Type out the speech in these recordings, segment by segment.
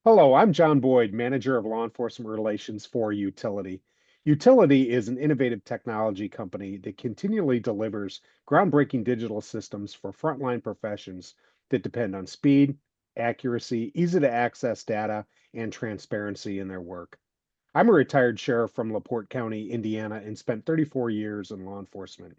Hello, I'm John Boyd, Manager of Law Enforcement Relations for Utility. Utility is an innovative technology company that continually delivers groundbreaking digital systems for frontline professions that depend on speed, accuracy, easy to access data, and transparency in their work. I'm a retired sheriff from LaPorte County, Indiana, and spent 34 years in law enforcement.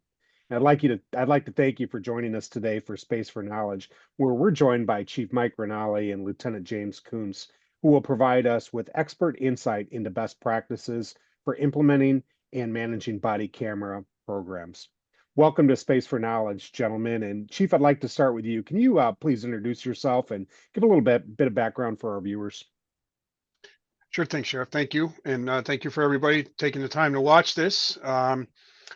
I'd like to thank you for joining us today for Space for Knowledge, where we're joined by Chief Mike Ranalli and Lieutenant James Coonce, who will provide us with expert insight into best practices for implementing and managing body camera programs. Welcome to Space for Knowledge, gentlemen. And Chief, I'd like to start with you. Can you please introduce yourself and give a little bit of background for our viewers? Sure thing, Sheriff. Thank you. And thank you for everybody taking the time to watch this.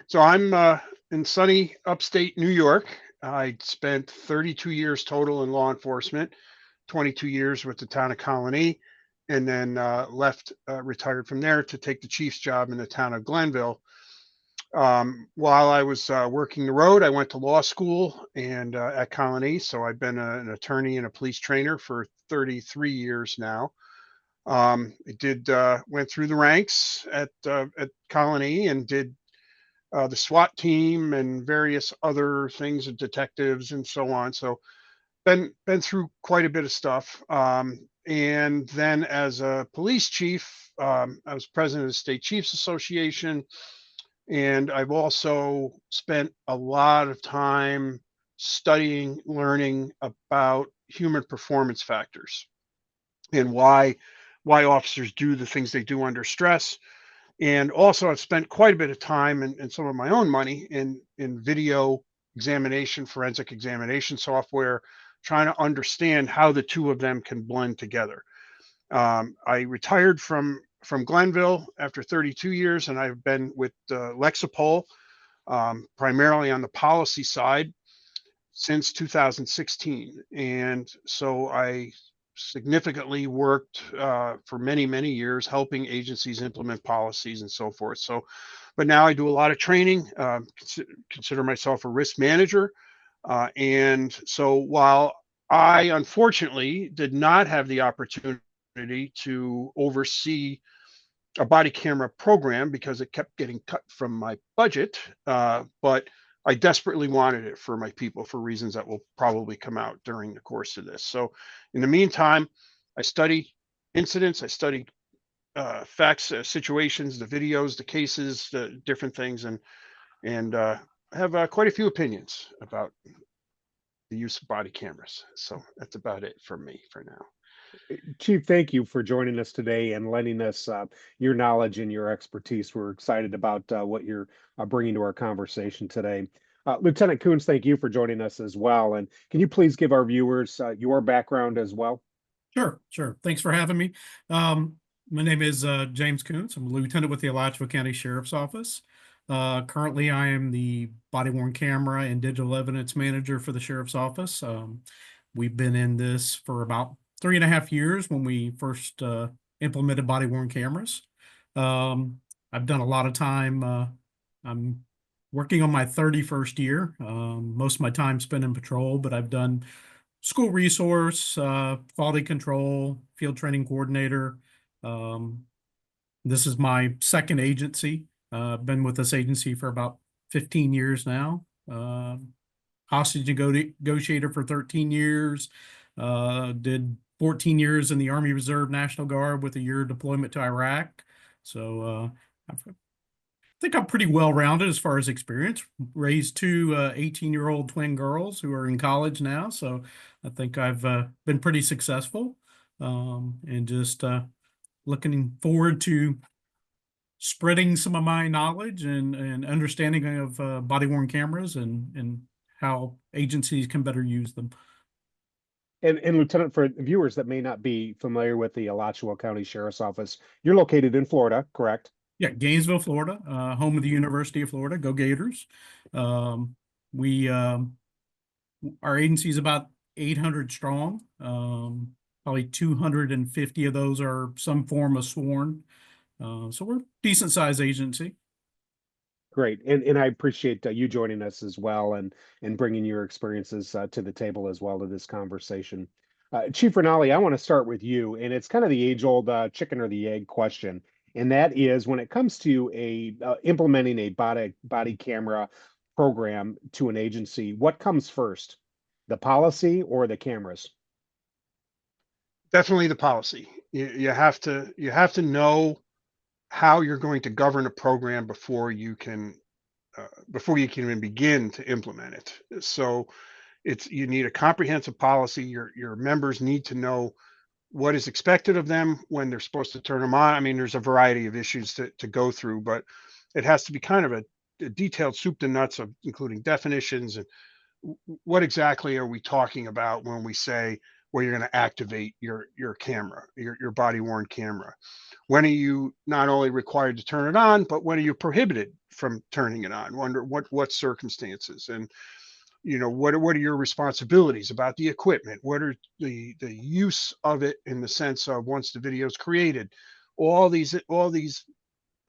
So I'm in sunny upstate New York. I spent 32 years total in law enforcement, 22 years with the town of Colony, and then retired from there to take the chief's job in the town of Glenville. While I was working the road, I went to law school and at Colony. So I've been an attorney and a police trainer for 33 years now. I did went through the ranks at Colony and did the SWAT team and various other things and detectives and so on. So been through quite a bit of stuff. And then as a police chief, I was president of the State Chiefs Association, and I've also spent a lot of time studying, learning about human performance factors and why officers do the things they do under stress. And also, I've spent quite a bit of time and some of my own money in video examination, forensic examination software, trying to understand how the two of them can blend together. I retired from Glenville after 32 years, and I've been with Lexipol, primarily on the policy side since 2016. And so I significantly worked for many years helping agencies implement policies and so forth. So, but now I do a lot of training, consider myself a risk manager. And so while I unfortunately did not have the opportunity to oversee a body camera program because it kept getting cut from my budget, but I desperately wanted it for my people for reasons that will probably come out during the course of this. So, in the meantime, I study incidents, I study facts, situations, the videos, the cases, the different things, and have quite a few opinions about the use of body cameras. So that's about it for me for now. Chief, thank you for joining us today and lending us your knowledge and your expertise. We're excited about what you're bringing to our conversation today. Lieutenant Coons, thank you for joining us as well. And can you please give our viewers your background as well? Sure. Thanks for having me. My name is James Coonce. I'm a lieutenant with the Alachua County Sheriff's Office. Currently, I am the body-worn camera and digital evidence manager for the Sheriff's Office. We've been in this for about 3.5 years when we first implemented body-worn cameras. I've done a lot of time. I'm working on my 31st year. Most of my time spent in patrol, but I've done school resource, quality control, field training coordinator. Um, this is my second agency. I've been with this agency for about 15 years now. Hostage negotiator for 13 years. Did 14 years in the Army Reserve National Guard with a year deployment to Iraq. So I think I'm pretty well-rounded as far as experience. Raised two 18-year-old twin girls who are in college now. So I think I've been pretty successful, and just looking forward to spreading some of my knowledge and understanding of body-worn cameras and how agencies can better use them. And Lieutenant, for viewers that may not be familiar with the Alachua County Sheriff's Office, you're located in Florida, correct? Yeah, Gainesville, Florida, home of the University of Florida. Go Gators. We Our agency is about 800 strong. Probably 250 of those are some form of sworn. So we're a decent sized agency. Great, and I appreciate you joining us as well and bringing your experiences to the table as well to this conversation. Chief Ranalli, I want to start with you, and it's kind of the age-old chicken or the egg question, and that is when it comes to a implementing a body camera program to an agency, what comes first, the policy or the cameras? Definitely the policy. You have to know how you're going to govern a program before you can even begin to implement it. So you need a comprehensive policy. Your members need to know what is expected of them when they're supposed to turn them on. I mean, there's a variety of issues to go through, but it has to be kind of a detailed soup to nuts of including definitions and what exactly are we talking about when we say well you're going to activate your camera, your body worn camera. When are you not only required to turn it on, but when are you prohibited from turning it on? Wonder what circumstances, and what are your responsibilities about the equipment? What are the use of it in the sense of once the video is created? All these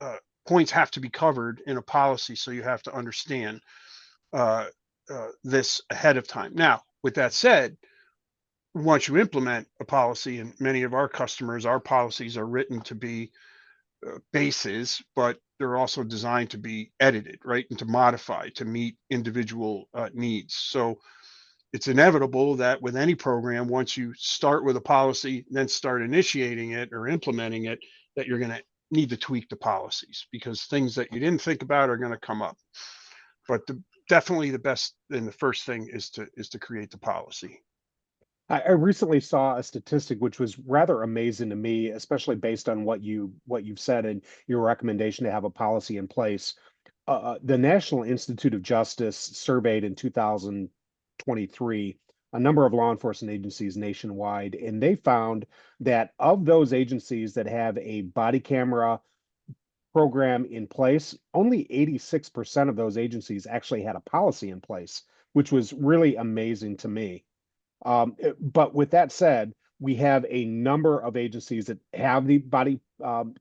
uh, points have to be covered in a policy, so you have to understand uh, this ahead of time. Now, with that said, once you implement a policy, and many of our customers, our policies are written to be bases, but they're also designed to be edited, right, and to modify to meet individual needs. So it's inevitable that with any program, once you start with a policy, then start initiating it or implementing it, that you're going to need to tweak the policies because things that you didn't think about are going to come up. But definitely the best and the first thing is to create the policy. I recently saw a statistic which was rather amazing to me, especially based on what you've said and your recommendation to have a policy in place. The National Institute of Justice surveyed in 2023 a number of law enforcement agencies nationwide, and they found that of those agencies that have a body camera program in place, only 86% of those agencies actually had a policy in place, which was really amazing to me. But with that said, we have a number of agencies that have the body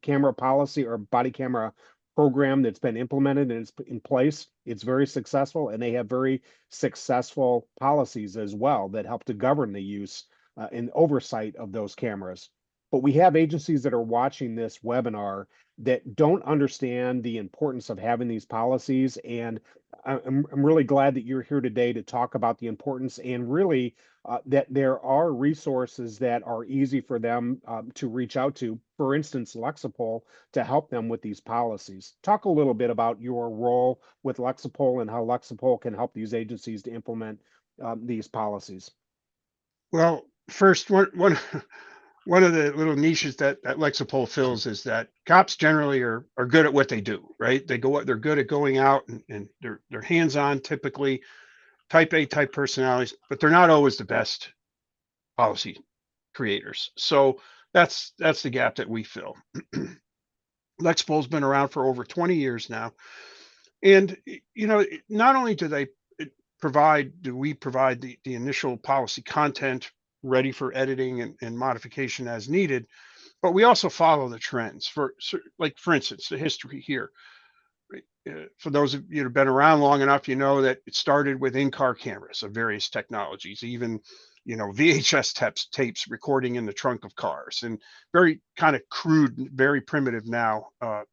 camera policy or body camera program that's been implemented and it's in place. It's very successful, and they have very successful policies as well that help to govern the use and oversight of those cameras. But we have agencies that are watching this webinar that don't understand the importance of having these policies. And I'm really glad that you're here today to talk about the importance and really that there are resources that are easy for them to reach out to. For instance, Lexipol to help them with these policies. Talk a little bit about your role with Lexipol and how Lexipol can help these agencies to implement these policies. Well, first, one of the little niches that Lexipol fills is that cops generally are good at what they do, right? They're good at going out and they're hands on, typically type A type personalities, but they're not always the best policy creators. So that's the gap that we fill. Lexipol's been around for over 20 years now, and not only do we provide the initial policy content ready for editing and modification as needed, but we also follow the trends like for instance the history here. For those of you who've been around long enough, you know that it started with in-car cameras of various technologies, even VHS tapes recording in the trunk of cars, and very kind of crude, very primitive now,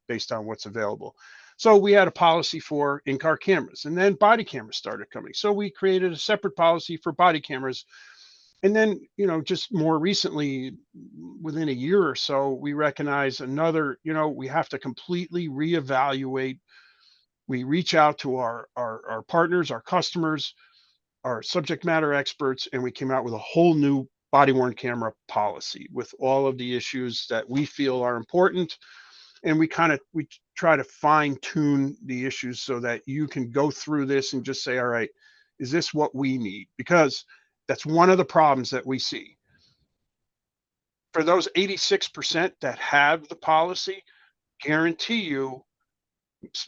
based on what's available. So we had a policy for in-car cameras, and then body cameras started coming. So we created a separate policy for body cameras, and then just more recently, within a year or so, we recognize another. We have to completely reevaluate. We reach out to our partners, our customers, our subject matter experts, and we came out with a whole new body worn camera policy with all of the issues that we feel are important. And we try to fine tune the issues so that you can go through this and just say, all right, is this what we need? Because that's one of the problems that we see. For those 86% that have the policy, guarantee you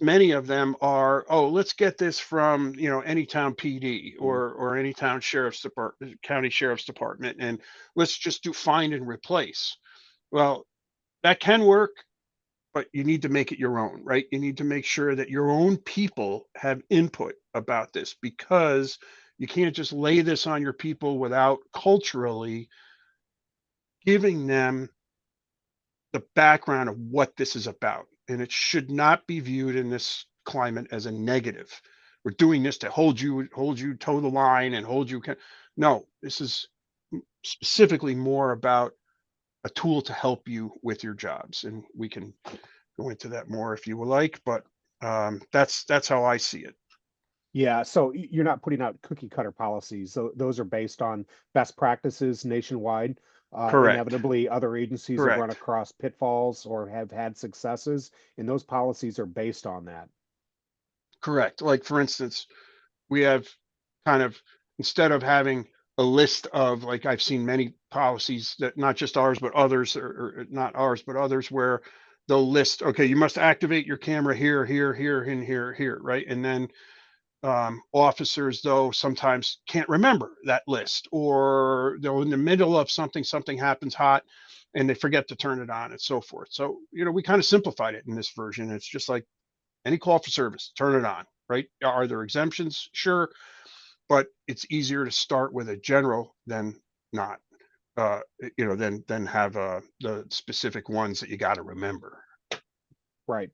many of them are, oh, let's get this from any town PD or any town sheriff's department, county sheriff's department, and let's just do find and replace. Well, that can work, but you need to make it your own, right? You need to make sure that your own people have input about this, because you can't just lay this on your people without culturally giving them the background of what this is about. And it should not be viewed in this climate as a negative. We're doing this to hold you toe the line and hold you. No, this is specifically more about a tool to help you with your jobs. And we can go into that more if you would like, but that's how I see it. Yeah, so you're not putting out cookie cutter policies. So those are based on best practices nationwide. Correct. Inevitably, other agencies have run Correct. across pitfalls or have had successes, and those policies are based on that. Correct. Like for instance, we have kind of, instead of having a list of, like I've seen many policies that not just ours but others, or not ours but others, where they'll list, okay, you must activate your camera here, here, here, and here, here, right? And then officers though sometimes can't remember that list, or they're in the middle of something, something happens hot and they forget to turn it on and so forth. So we kind of simplified it in this version. It's just like any call for service, turn it on, right? Are there exemptions? Sure, but it's easier to start with a general than not, than have the specific ones that you got to remember. Right.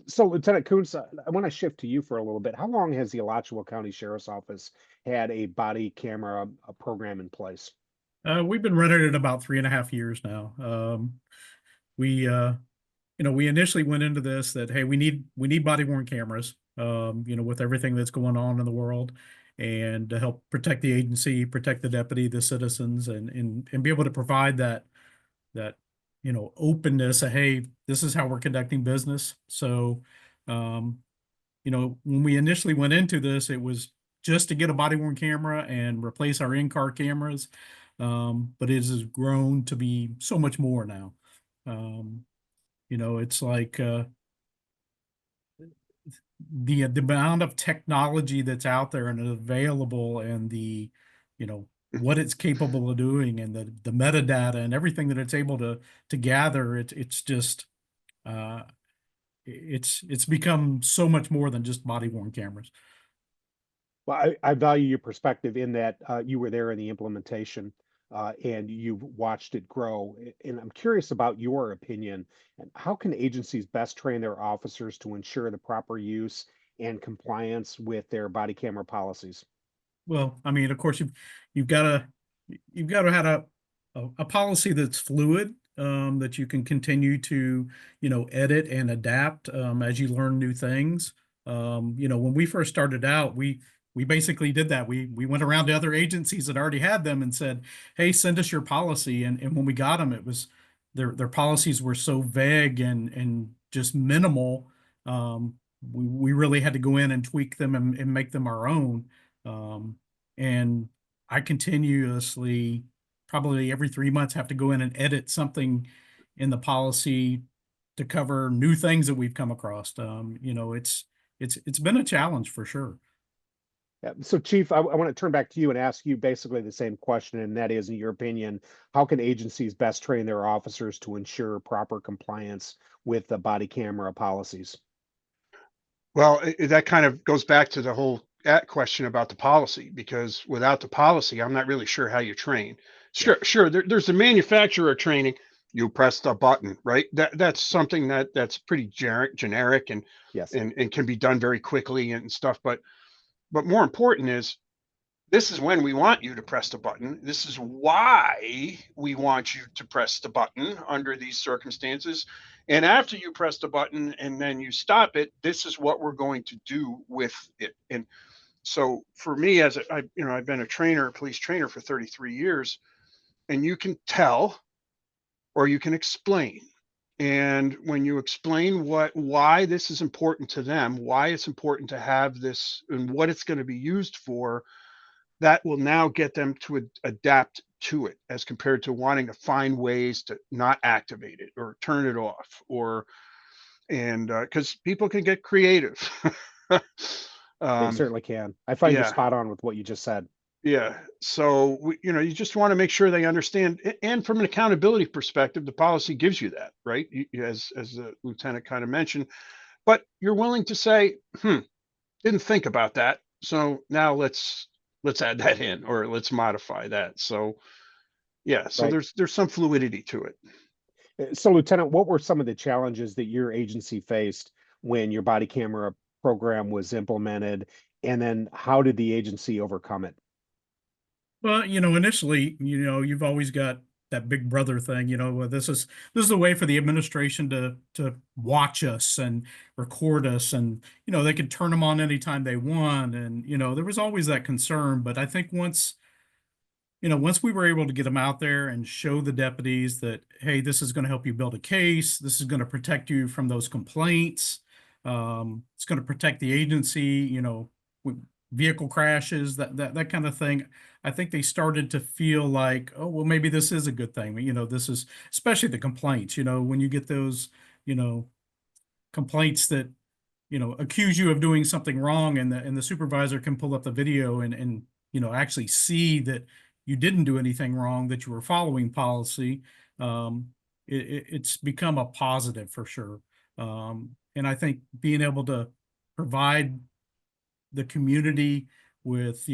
So, Lieutenant Coonce, I want to shift to you for a little bit. How long has the Alachua County Sheriff's Office had a body camera program in place? We've been running it about 3.5 years now. We we initially went into this that, hey, we need body worn cameras, with everything that's going on in the world, and to help protect the agency, protect the deputy, the citizens, and be able to provide that openness of, hey, this is how we're conducting business. So um, when we initially went into this, it was just to get a body worn camera and replace our in-car cameras. But it has grown to be so much more now. Um, it's like the amount of technology that's out there and available, and what it's capable of doing, and the metadata and everything that it's able to gather. It's just uh, it's become so much more than just body worn cameras. Well, I value your perspective in that you were there in the implementation and you've watched it grow. And I'm curious about your opinion. And how can agencies best train their officers to ensure the proper use and compliance with their body camera policies? Well, I mean, of course, you've got to have a policy that's fluid, that you can continue to edit and adapt as you learn new things. When we first started out, we basically did that. We went around to other agencies that already had them and said, "Hey, send us your policy." And when we got them, it was their policies were so vague and just minimal. We really had to go in and tweak them and make them our own. And I continuously, probably every 3 months, have to go in and edit something in the policy to cover new things that we've come across. It's been a challenge for sure. Yeah. So, Chief, I want to turn back to you and ask you basically the same question, and that is, in your opinion, how can agencies best train their officers to ensure proper compliance with the body camera policies? Well, that kind of goes back to the whole question about the policy, because without the policy, I'm not really sure how you train. Yeah. Sure, there's the manufacturer training. You press the button, right? That's something that's pretty generic, and Yes. and can be done very quickly and stuff. But more important is, this is when we want you to press the button. This is why we want you to press the button under these circumstances. And after you press the button and then you stop it, this is what we're going to do with it. And so for me, I've been a trainer, a police trainer for 33 years, and you can tell or you can explain. And when you explain why this is important to them, why it's important to have this and what it's going to be used for, that will now get them to adapt to it, as compared to wanting to find ways to not activate it or turn it off, or and because people can get creative. They um, certainly can. I find you're yeah, spot on with what you just said. yeah. So you just want to make sure they understand, and from an accountability perspective, the policy gives you that, right? As the lieutenant kind of mentioned, but you're willing to say, didn't think about that. So now let's add that in, or let's modify that. So Yeah, so Right. there's some fluidity to it. So, Lieutenant, what were some of the challenges that your agency faced when your body camera program was implemented? And then how did the agency overcome it? Well, initially, you've always got that big brother thing, where this is a way for the administration to watch us and record us, and they could turn them on anytime they want. And there was always that concern. But I think once we were able to get them out there and show the deputies that, hey, this is going to help you build a case, this is going to protect you from those complaints, it's going to protect the agency, with vehicle crashes, that kind of thing. I think they started to feel like, oh, well, maybe this is a good thing. This is especially the complaints, when you get those, you know, complaints that accuse you of doing something wrong, and the supervisor can pull up the video and actually see that you didn't do anything wrong, that you were following policy. It's become a positive for sure. And I think being able to provide the community with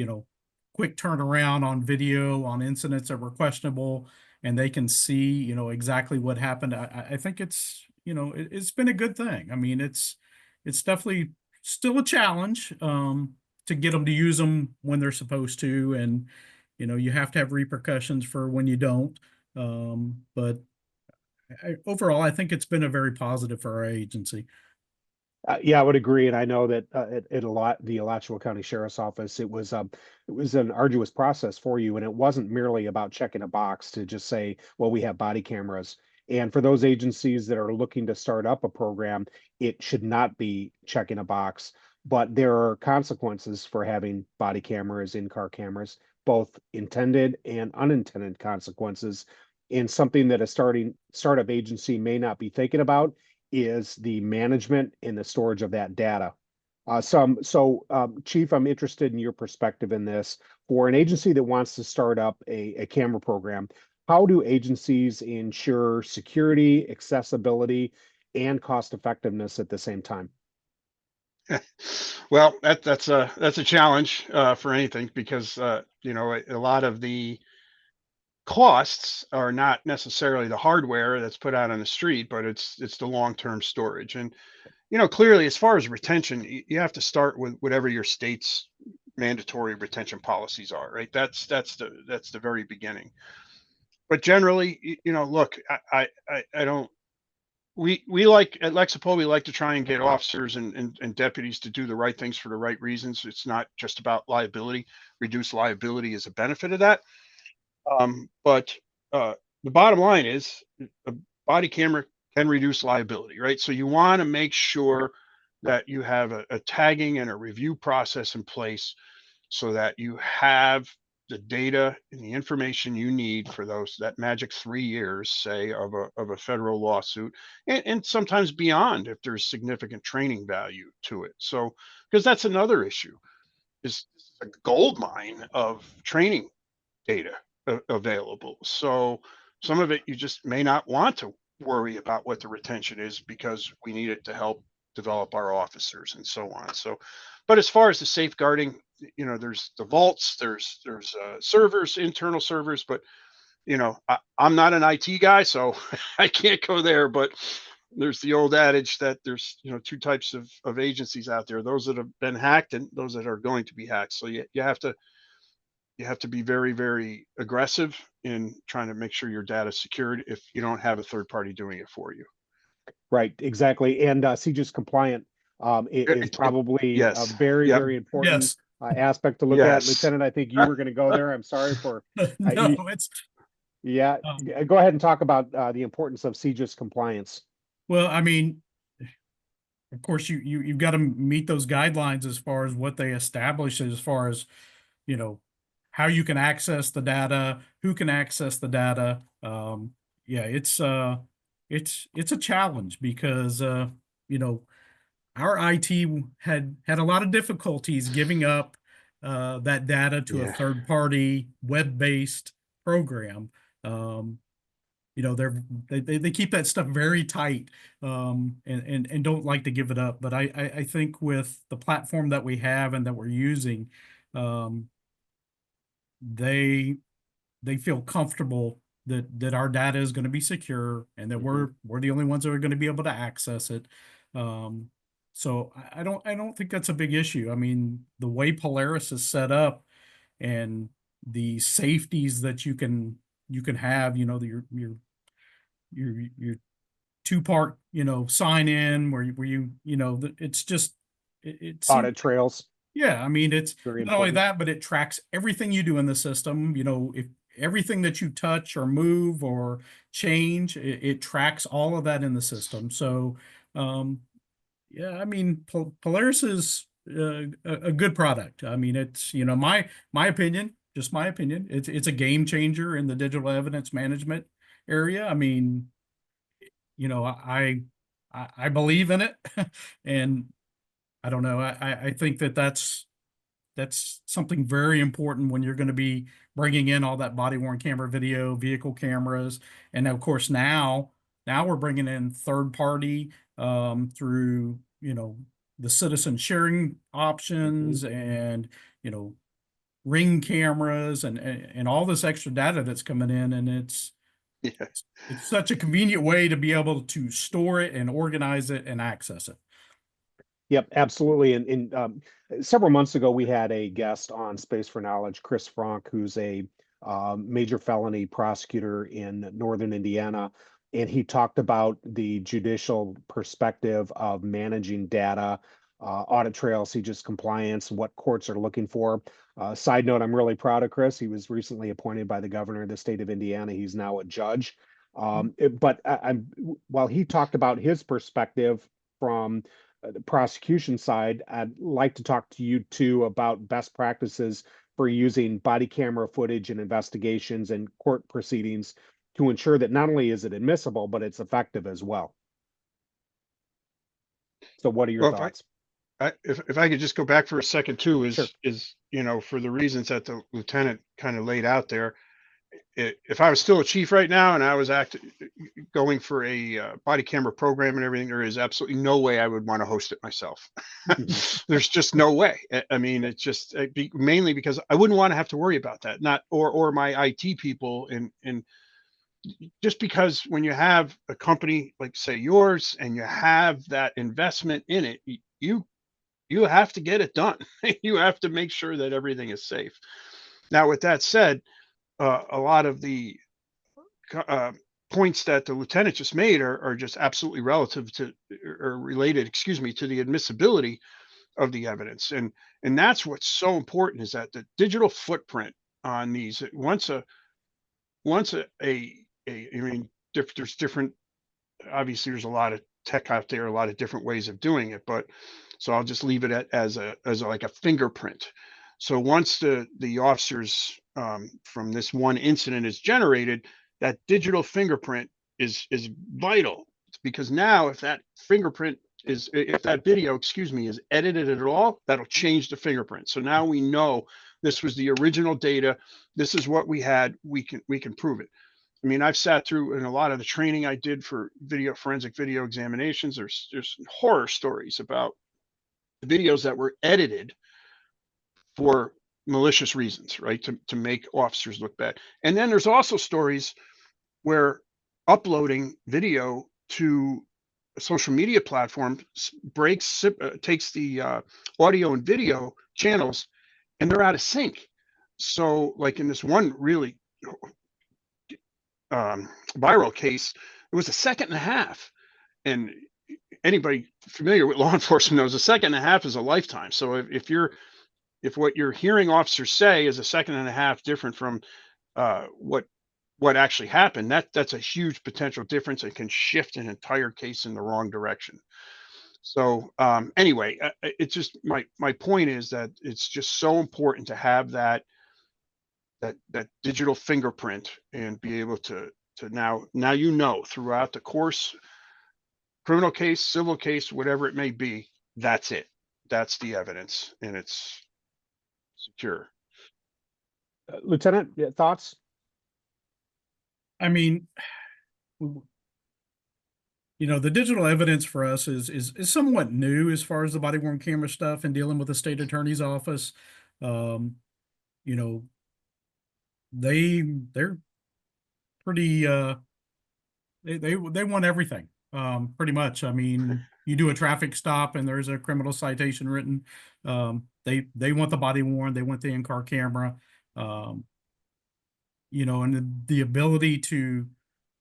quick turnaround on video on incidents that were questionable, and they can see exactly what happened. I think it's been a good thing. I mean, it's definitely still a challenge to get them to use them when they're supposed to, and you have to have repercussions for when you don't. But overall, I think it's been a very positive for our agency. Yeah, I would agree, and I know that the Alachua County Sheriff's Office, it was an arduous process for you, and it wasn't merely about checking a box to just say, well, we have body cameras. And for those agencies that are looking to start up a program, it should not be checking a box, but there are consequences for having body cameras, in-car cameras, both intended and unintended consequences. And something that a startup agency may not be thinking about is the management and the storage of that data. Chief, I'm interested in your perspective in this. For an agency that wants to start up a camera program, how do agencies ensure security, accessibility, and cost effectiveness at the same time? Well, that's a challenge for anything, because a lot of the costs are not necessarily the hardware that's put out on the street, but it's the long-term storage. And clearly, as far as retention, you have to start with whatever your state's mandatory retention policies are, right? That's the very beginning. But generally, look, I don't. We like at Lexipol, we like to try and get officers and deputies to do the right things for the right reasons. It's not just about liability. Reduced liability is a benefit of that. But the bottom line is, a body camera can reduce liability, right? So you want to make sure that you have a tagging and a review process in place, so that you have the data and the information you need for that magic 3 years, say, of a federal lawsuit, and sometimes beyond if there's significant training value to it. So, because that's another issue, is a gold mine of training data available. So some of it you just may not want to worry about what the retention is, because we need it to help develop our officers and so on. So, but as far as the safeguarding, there's the vaults, there's servers, internal servers, but I'm not an IT guy, so I can't go there. But there's the old adage that there's two types of agencies out there: those that have been hacked and those that are going to be hacked. So you have to be very, very aggressive in trying to make sure your data is secured if you don't have a third party doing it for you. Right, exactly. And CJIS compliant is probably a Yes. very, Yep. very important Yes. aspect to look at. Yes. Lieutenant, I think you were going to go there. I'm sorry for, No, you, it's yeah, um, go ahead and talk about the importance of CJIS compliance. well, I mean, of course, you've got to meet those guidelines as far as what they establish, as far as you know how you can access the data, who can access the data. Yeah, it's a challenge because you know our IT had a lot of difficulties giving up that data to a Yeah. third party web based program. Um, they keep that stuff very tight, and don't like to give it up. But I think with the platform that we have and that we're using, um, they they feel comfortable that our data is going to be secure and that we're the only ones that are going to be able to access it. So I don't think that's a big issue. I mean, the way Polaris is set up and the safeties that you can have, your two-part, sign in where it's just it seems. Audit trails, Yeah, I mean, it's very not only important. that, but it tracks everything you do in the system. If everything that you touch or move or change, it tracks all of that in the system. So, yeah, I mean, Polaris is a good product. I mean, it's, my opinion, just my opinion. It's a game changer in the digital evidence management area. I mean, I believe in it, and I don't know. I think that's something very important when you're going to be bringing in all that body worn camera video, vehicle cameras, and of course now we're bringing in third party through the citizen sharing options and ring cameras and all this extra data that's coming in, and Yeah. it's such a convenient way to be able to store it and organize it and access it. Yep, absolutely. And several months ago, we had a guest on Space for Knowledge, Chris Frank, who's a major felony prosecutor in northern Indiana. And he talked about the judicial perspective of managing data, audit trail, CJIS compliance, what courts are looking for. Side note, I'm really proud of Chris. He was recently appointed by the governor of the state of Indiana. He's now a judge. While he talked about his perspective from the prosecution side, I'd like to talk to you too about best practices for using body camera footage in investigations and court proceedings to ensure that not only is it admissible, but it's effective as well. So what are your Well, thoughts? if I could just go back for a second too, Sure. is for the reasons that the lieutenant kind of laid out there. If I was still a chief right now and I was going for a body camera program and everything, there is absolutely no way I would want to host it myself. There's just no way. I mean, it's just mainly because I wouldn't want to have to worry about that, not or my IT people, and just because when you have a company like say yours and you have that investment in it, you have to get it done. You have to make sure that everything is safe. Now, with that said, a lot of the uh, points that the lieutenant just made are just absolutely relative to or related, excuse me, to the admissibility of the evidence, and that's what's so important is that the digital footprint on these once I mean, there's different, obviously there's a lot of tech out there, a lot of different ways of doing it, but so I'll just leave it as like a fingerprint. So once the officers from this one incident is generated, that digital fingerprint is vital. It's because now if that fingerprint is if that video, excuse me, is edited at all, that'll change the fingerprint. So now we know this was the original data. This is what we had. We can prove it. I mean, I've sat through in a lot of the training I did for forensic video examinations. There's horror stories about the videos that were edited for malicious reasons, right? To make officers look bad. And then there's also stories where uploading video to a social media platform takes the audio and video channels and they're out of sync. So, like in this one really viral case, it was a second and a half. And anybody familiar with law enforcement knows a second and a half is a lifetime. So if what you're hearing officers say is a second and a half different from what actually happened, that's a huge potential difference and can shift an entire case in the wrong direction. So anyway, it's just my point is that it's just so important to have that digital fingerprint and be able to now throughout the course, criminal case, civil case, whatever it may be, that's it. That's the evidence, and it's secure. Lieutenant, thoughts? I mean, the digital evidence for us is somewhat new as far as the body worn camera stuff and dealing with the state attorney's office. You know, they're pretty, they want everything, pretty much. I mean, you do a traffic stop and there's a criminal citation written. They want the body worn, they want the in-car camera, um, and the ability to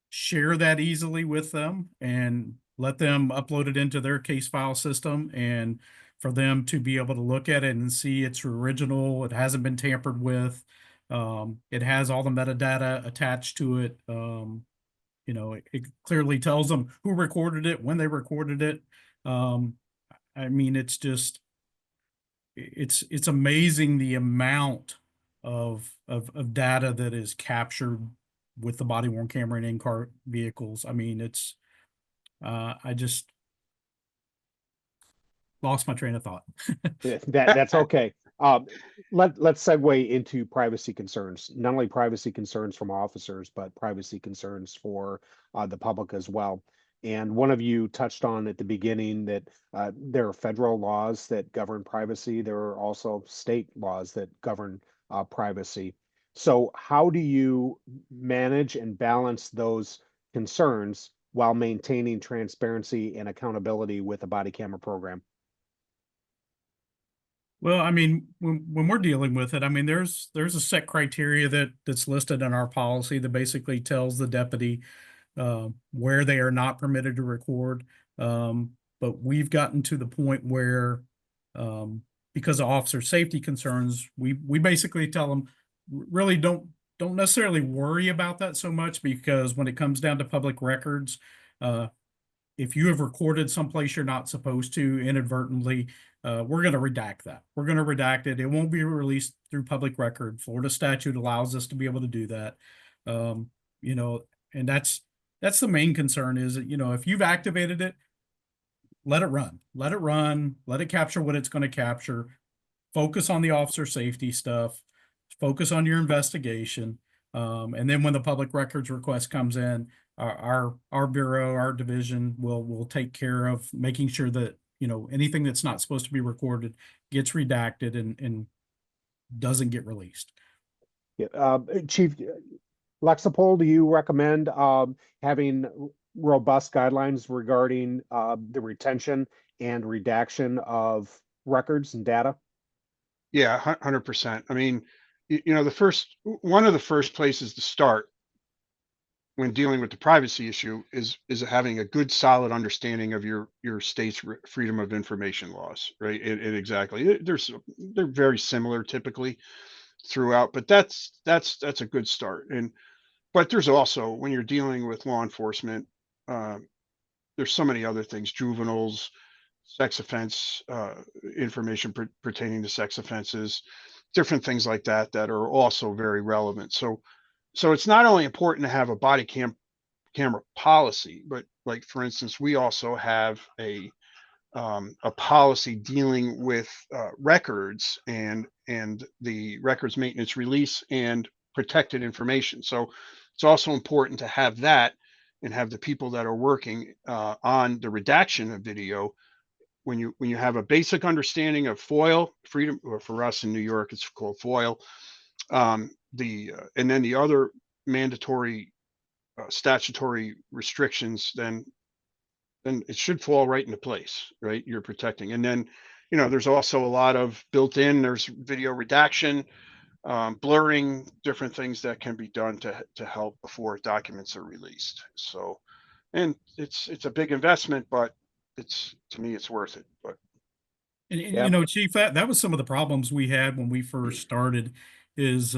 share that easily with them and let them upload it into their case file system, and for them to be able to look at it and see it's original, it hasn't been tampered with. It has all the metadata attached to it. It clearly tells them who recorded it, when they recorded it. Um, I mean, it's amazing the amount of data that is captured with the body worn camera in in-car vehicles. I mean, I just lost my train of thought. That's okay. Let's segue into privacy concerns. Not only privacy concerns from officers, but privacy concerns for the public as well. And one of you touched on at the beginning that there are federal laws that govern privacy. There are also state laws that govern privacy. So, how do you manage and balance those concerns while maintaining transparency and accountability with a body camera program? Well, I mean, when we're dealing with it, I mean, there's a set criteria that's listed in our policy that basically tells the deputy where they are not permitted to record. But we've gotten to the point where, um, because of officer safety concerns, we basically tell them really don't necessarily worry about that so much, because when it comes down to public records, uh, if you have recorded someplace you're not supposed to inadvertently, we're going to redact that. We're going to redact it. It won't be released through public record. Florida statute allows us to be able to do that. Um, you know, and that's the main concern is, if you've activated it, let it run. Let it run. Let it capture what it's going to capture. Focus on the officer safety stuff. Focus on your investigation. And then when the public records request comes in, our bureau, our division will take care of making sure that, anything that's not supposed to be recorded gets redacted and doesn't get released. Yeah, Chief Lexipol, do you recommend having robust guidelines regarding the retention and redaction of records and data? Yeah, 100%. I mean, one of the first places to start when dealing with the privacy issue is having a good solid understanding of your state's freedom of information laws, right? And exactly, they're very similar typically throughout, but that's a good start. But there's also, when you're dealing with law enforcement, there's so many other things: juveniles, sex offense information pertaining to sex offenses, different things like that that are also very relevant. So it's not only important to have a camera policy, but, like, for instance, we also have a policy dealing with records and the records maintenance, release, and protected information. So it's also important to have that and have the people that are working on the redaction of video. When you have a basic understanding of FOIL, freedom, or for us in New York, it's called FOIL. And then the other mandatory statutory restrictions, then it should fall right into place, right? You're protecting. And then, there's also a lot of there's video redaction, blurring, different things that can be done to help before documents are released. So, and it's a big investment, but to me, it's worth it. But Yeah. Chief, that was some of the problems we had when we first started is,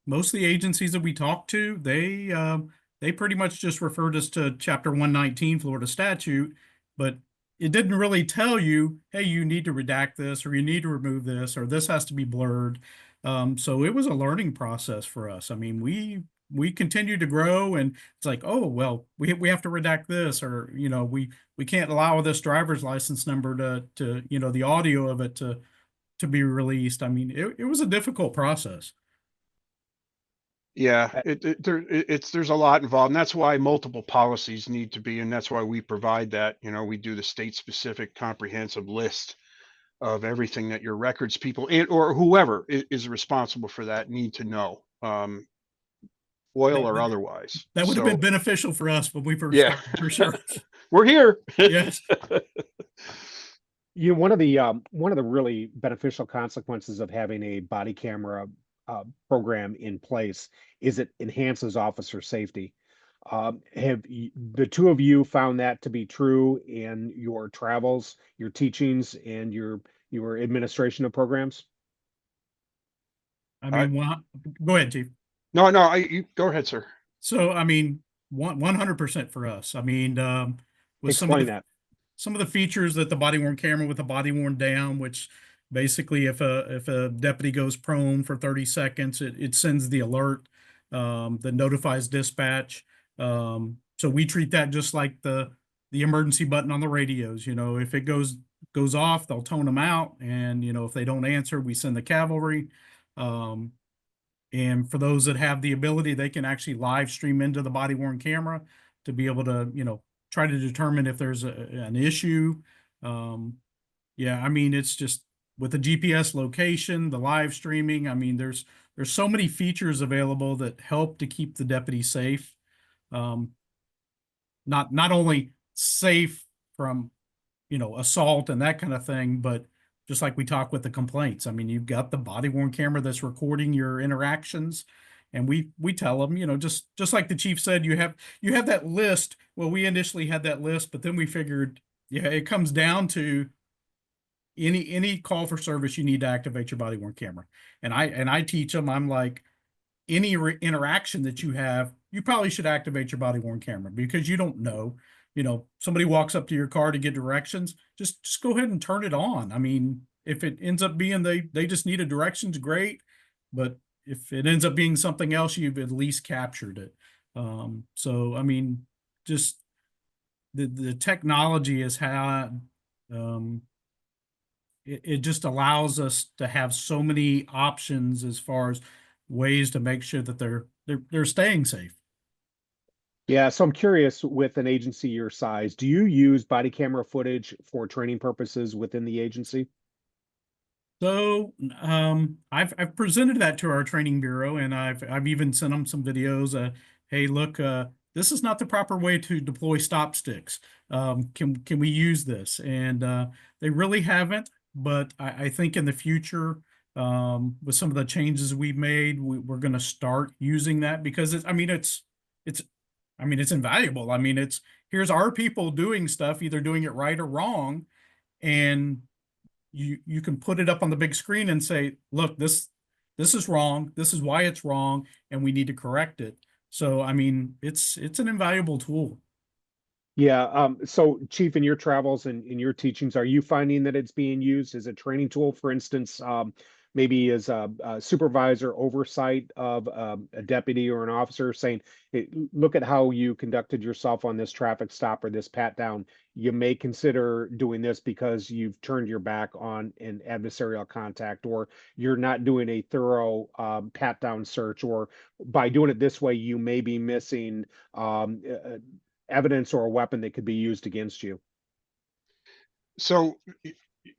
most of the agencies that we talked to, they pretty much just referred us to Chapter 119 Florida statute, but it didn't really tell you, hey, you need to redact this, or you need to remove this, or this has to be blurred. So it was a learning process for us. I mean, we continued to grow, and it's like, oh, well, we have to redact this, or, we can't allow this driver's license number to the audio of it to be released. I mean, it was a difficult process. yeah, Uh, there's a lot involved, and that's why multiple policies need to be, and that's why we provide that. We do the state specific comprehensive list of everything that your records people, or whoever is responsible for that, need to know. oil That, or that, otherwise. that would have So been beneficial for us when we first yeah, started, for sure. we're here. Yes. One of the really beneficial consequences of having a body camera program in place is it enhances officer safety. The two of you found that to be true in your travels, your teachings, and your administration of programs? I I, mean, go ahead, Chief. no, you go ahead, sir. So, I mean, 100% for us. I mean, with Explain that. some of the features that the body worn camera with the body worn down, which basically if a deputy goes prone for 30 seconds, it sends the alert that notifies dispatch. So we treat that just like the emergency button on the radios. You know, if it goes off, they'll tone them out, and you know if they don't answer, we send the cavalry. Um, and for those that have the ability, they can actually live stream into the body worn camera to be able to, you know, try to determine if there's an issue. Um, yeah, I mean, it's just with the GPS location, the live streaming. I mean, there's so many features available that help to keep the deputy safe. Um, not only safe from, you know, assault and that kind of thing, but just like we talk with the complaints. I mean, you've got the body worn camera that's recording your interactions, and we tell them, you know, just like the chief said, you have that list. Well, we initially had that list, but then we figured, yeah, it comes down to any call for service, you need to activate your body worn camera. And I teach them, I'm like, any interaction that you have, you probably should activate your body worn camera because you don't know. You know, somebody walks up to your car to get directions, just go ahead and turn it on. I mean, if it ends up being they just needed directions, great. But if it ends up being something else, you've at least captured it. So I mean, just the technology is how um, it just allows us to have so many options as far as ways to make sure that they're staying safe. Yeah, so I'm curious with an agency your size, do you use body camera footage for training purposes within the agency? So I've presented that to our training bureau, and I've even sent them some videos. Hey, look, this is not the proper way to deploy stop sticks. Can we use this? And they really haven't, but I think in the future, with some of the changes we've made, we're going to start using that because it's I mean it's invaluable. I mean it's here's our people doing stuff, either doing it right or wrong, and you can put it up on the big screen and say, look, this is wrong, this is why it's wrong, and we need to correct it. So I mean it's an invaluable tool. Yeah, so Chief, in your travels and in your teachings, are you finding that it's being used as a training tool, for instance, maybe as a supervisor oversight of a deputy or an officer saying, hey, look at how you conducted yourself on this traffic stop or this pat down. You may consider doing this because you've turned your back on an adversarial contact, or you're not doing a thorough pat down search, or by doing it this way, you may be missing evidence or a weapon that could be used against you. So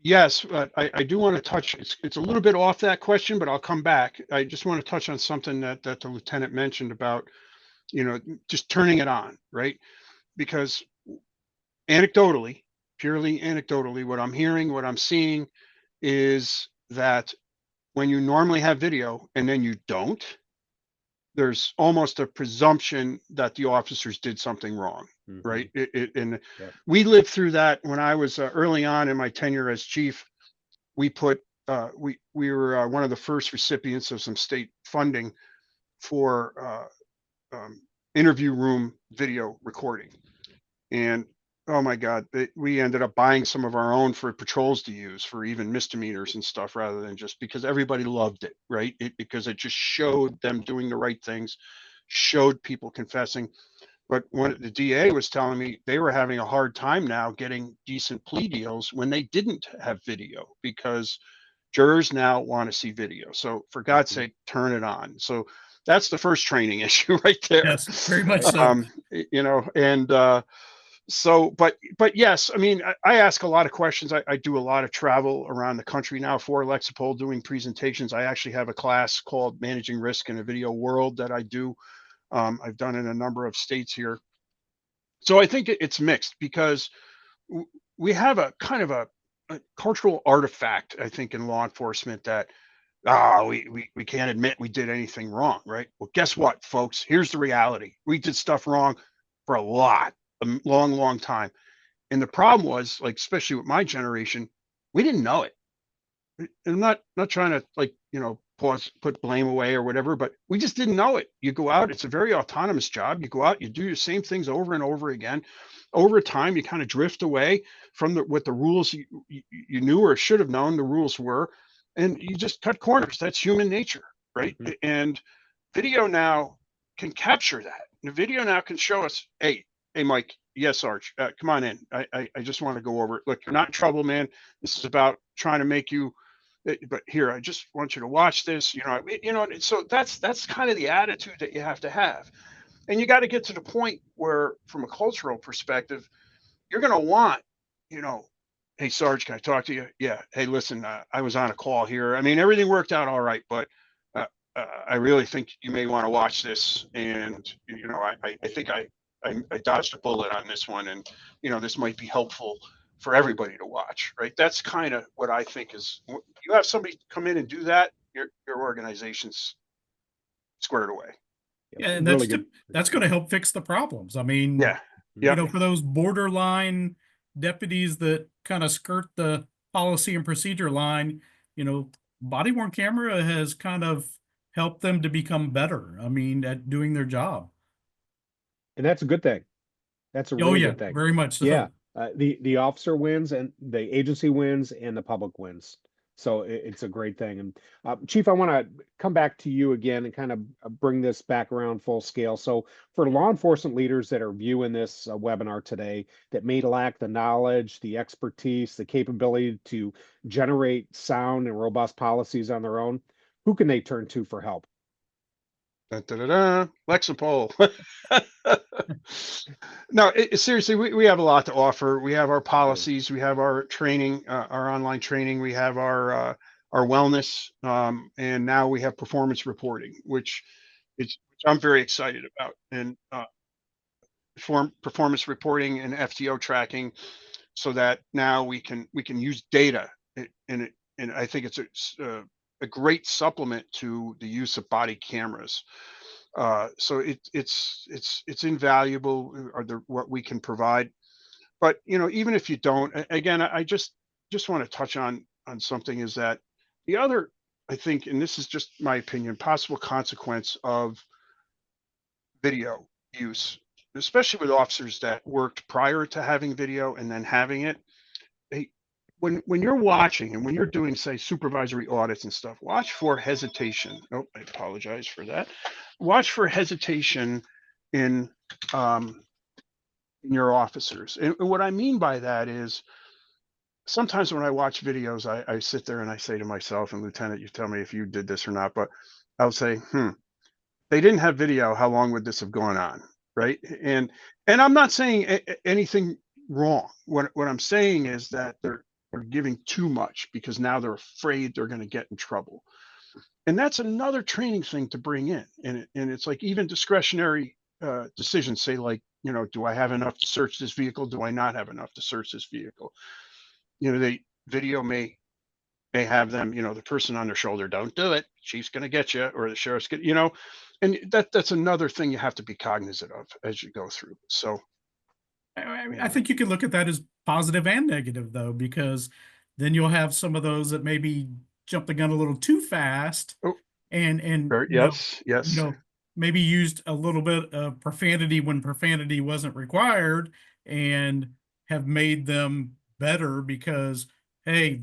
yes, but I do want to touch, it's a little bit off that question, but I'll come back. I just want to touch on something that the lieutenant mentioned about, you know, just turning it on, right? Because anecdotally, purely anecdotally, what I'm hearing, what I'm seeing is that when you normally have video and then you don't, there's almost a presumption that the officers did something wrong, right? And Yep. we lived through that when I was early on in my tenure as chief. We put we were one of the first recipients of some state funding for interview room video recording, and oh my God, we ended up buying some of our own for patrols to use for even misdemeanors and stuff, rather than just because everybody loved it, right? Because it just showed them doing the right things, showed people confessing. But when the DA was telling me they were having a hard time now getting decent plea deals when they didn't have video, because jurors now want to see video. So for God's sake, turn it on. So that's the first training issue right there. Yes, very much Right. so. You know, and so, but yes, I mean, I ask a lot of questions. I do a lot of travel around the country now for Lexipol doing presentations. I actually have a class called Managing Risk in a Video World that I do I've done in a number of states here. So I think it's mixed because we have a kind of a cultural artifact, I think, in law enforcement that we can't admit we did anything wrong, right? Well, guess what, folks? Here's the reality. We did stuff wrong for a long, long time. And the problem was, like, especially with my generation, we didn't know it. I'm not trying to, like, put blame away or whatever, but we just didn't know it. You go out, it's a very autonomous job. You go out, you do your same things over and over again. Over time, you kind of drift away from what the rules you knew or should have known the rules were, and you just cut corners. That's human nature, right? Mhm. And video now can capture that. The video now can show us, hey, Mike, yes, Arch, come on in. I just want to go over it. Look, you're not in trouble, man. This is about trying to make you but here, I just want you to watch this. So that's kind of the attitude that you have to have, and you got to get to the point where, from a cultural perspective, you're going to want, you know, hey, Sarge, can I talk to you? Yeah. Hey, listen, I was on a call here. I mean, everything worked out all right, but I really think you may want to watch this. And I think I dodged a bullet on this one, and this might be helpful for everybody to watch. Right? That's kind of what I think is. You have somebody come in and do that, your organization's squared away. Yeah, and Really good. that's going to help fix the problems. I mean, Yeah. Yeah. for those borderline deputies that kind of skirt the policy and procedure line, body worn camera has kind of helped them to become better. I mean, at doing their job. And that's a good thing. That's a Oh really yeah, good thing. very much Yeah. so. The officer wins and the agency wins and the public wins. So it's a great thing. And Chief, I want to come back to you again and kind of bring this back around full scale. So for law enforcement leaders that are viewing this webinar today that may lack the knowledge, the expertise, the capability to generate sound and robust policies on their own, who can they turn to for help? Lexipol. No, seriously, we have a lot to offer. We have our policies, we have our training, our online training, we have our wellness, and now we have performance reporting, which I'm very excited about, and performance reporting and FTO tracking, so that now we can use data, and I think it's a great supplement to the use of body cameras. So it's invaluable, or what we can provide. But even if you don't, again, I just want to touch on something, is that the other, I think, and this is just my opinion, possible consequence of video use, especially with officers that worked prior to having video and then having it. They, when you're watching and when you're doing, say, supervisory audits and stuff, watch for hesitation. Oh, I apologize for that. Watch for hesitation in um, in your officers. And what I mean by that is, sometimes when I watch videos, I sit there and I say to myself, and Lieutenant, you tell me if you did this or not, but I'll say, they didn't have video. How long would this have gone on? Right. And I'm not saying anything wrong. What I'm saying is that they're giving too much because now they're afraid they're going to get in trouble. And that's another training thing to bring in. And it's like, even discretionary decisions, say, like, do I have enough to search this vehicle? Do I not have enough to search this vehicle? They video may have them, the person on their shoulder, don't do it. Chief's going to get you, or the sheriff's going, and that's another thing you have to be cognizant of as you go through. So I think you can look at that as positive and negative, though, because then you'll have some of those that maybe jump the gun a little too fast, oh, and yes, yes, maybe used a little bit of profanity when profanity wasn't required, and have made them better because, hey,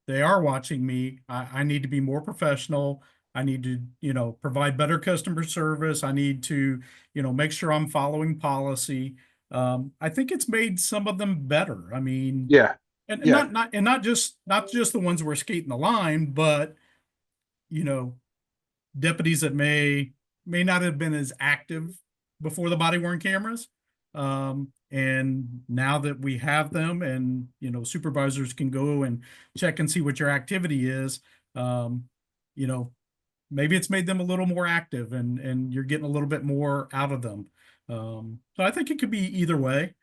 they are watching me. I need to be more professional. I need to, provide better customer service. I need to, make sure I'm following policy. I think it's made some of them better. I mean, yeah, and yeah, not just the ones who are skating the line, but you know, deputies that may not have been as active before the body worn cameras. And now that we have them, and supervisors can go and check and see what your activity is, um, you know, maybe it's made them a little more active, and you're getting a little bit more out of them. So I think it could be either way.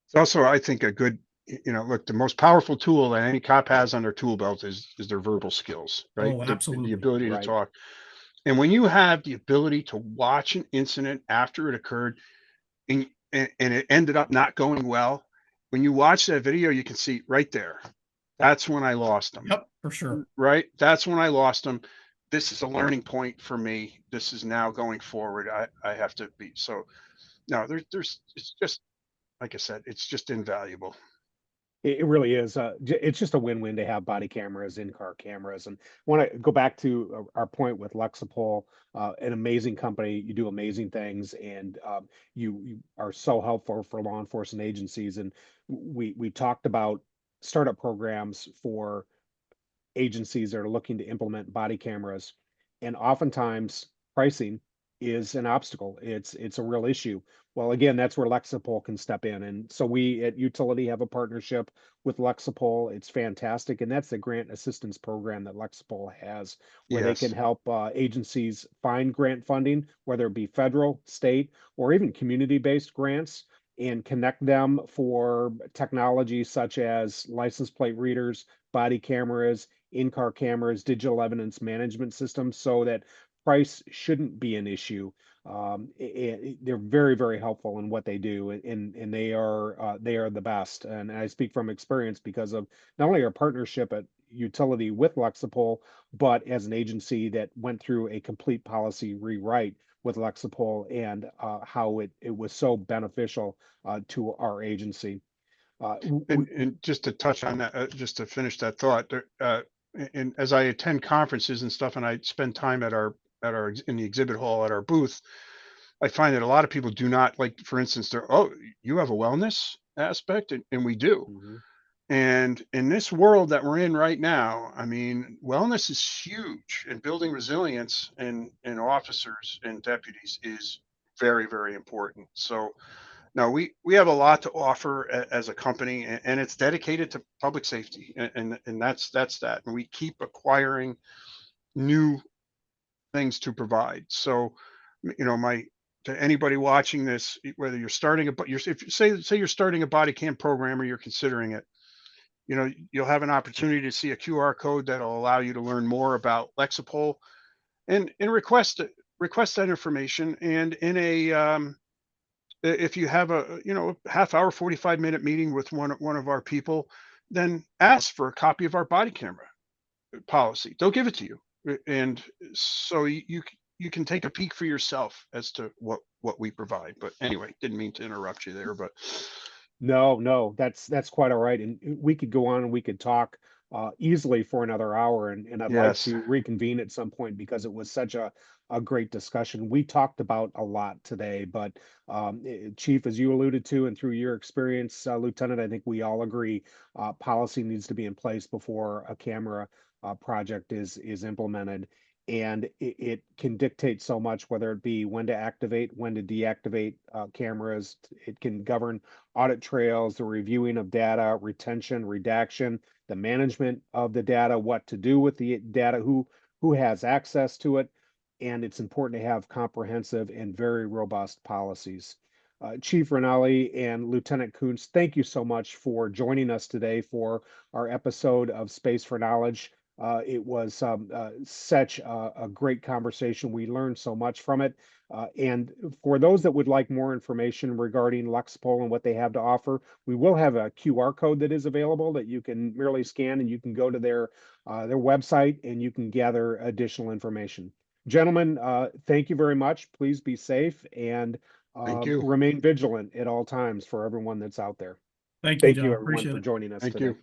It's also, I think, a good, look, the most powerful tool that any cop has on their tool belt is their verbal skills, right? Oh, The absolutely. ability to Right. talk. And when you have the ability to watch an incident after it occurred, and it ended up not going well, when you watch that video, you can see right there. That's when I lost them. Yep, for sure. Right? That's when I lost them. This is a learning point for me. This is now going forward. I have to be so. No, there's it's just like I said, it's just invaluable. It really is. It's just a win-win to have body cameras, in-car cameras. And want to go back to our point with Lexipol, an amazing company. You do amazing things, and you are so helpful for law enforcement agencies. And we talked about startup programs for agencies that are looking to implement body cameras, and oftentimes pricing is an obstacle. It's a real issue. Well, again, that's where Lexipol can step in, and so we at Utility have a partnership with Lexipol. It's fantastic, and that's the grant assistance program that Lexipol has, where they can Yes. help agencies find grant funding, whether it be federal, state, or even community-based grants, and connect them for technology such as license plate readers, body cameras, in-car cameras, digital evidence management systems, so that price shouldn't be an issue. They're very, very helpful in what they do, and they are the best. And I speak from experience because of not only our partnership at Utility with Lexipol, but as an agency that went through a complete policy rewrite with Lexipol, and how it was so beneficial to our agency. And just to touch on that, just to finish that thought, and as I attend conferences and stuff, and I spend time in the exhibit hall at our booth, I find that a lot of people do not like. For instance, you have a wellness aspect, and we do. Mhm. And in this world that we're in right now, I mean, wellness is huge, and building resilience in officers and deputies is very, very important. So no, we have a lot to offer as a company, and it's dedicated to public safety, and that's that. And we keep acquiring new things to provide. So, my to anybody watching this, whether you're starting a but you're if you say you're starting a body cam program or you're considering it, you'll have an opportunity to see a QR code that'll allow you to learn more about Lexipol, and request that information. And in a if you have a half hour, 45-minute meeting with one of our people, then ask for a copy of our body camera policy. They'll give it to you. And so you can take a peek for yourself as to what we provide. But anyway, didn't mean to interrupt you there, but No, no, that's quite all right. And we could go on and we could talk easily for another hour. And I'd like yes. to reconvene at some point because it was such a great discussion. We talked about a lot today, but Chief, as you alluded to, and through your experience, Lieutenant, I think we all agree policy needs to be in place before a camera project is implemented. And it can dictate so much, whether it be when to activate, when to deactivate cameras. It can govern audit trails, the reviewing of data, retention, redaction, the management of the data, what to do with the data, who has access to it, and it's important to have comprehensive and very robust policies. Chief Ranalli and Lieutenant Coonce, thank you so much for joining us today for our episode of Space for Knowledge. It was such a great conversation. We learned so much from it. And for those that would like more information regarding Lexipol and what they have to offer, we will have a QR code that is available that you can merely scan, and you can go to their website and you can gather additional information. Gentlemen, thank you very much. Please be safe and Thank you. remain vigilant at all times for everyone that's out there. Thank you, Thank you, John. everyone, Appreciate for it. joining us Thank today. you.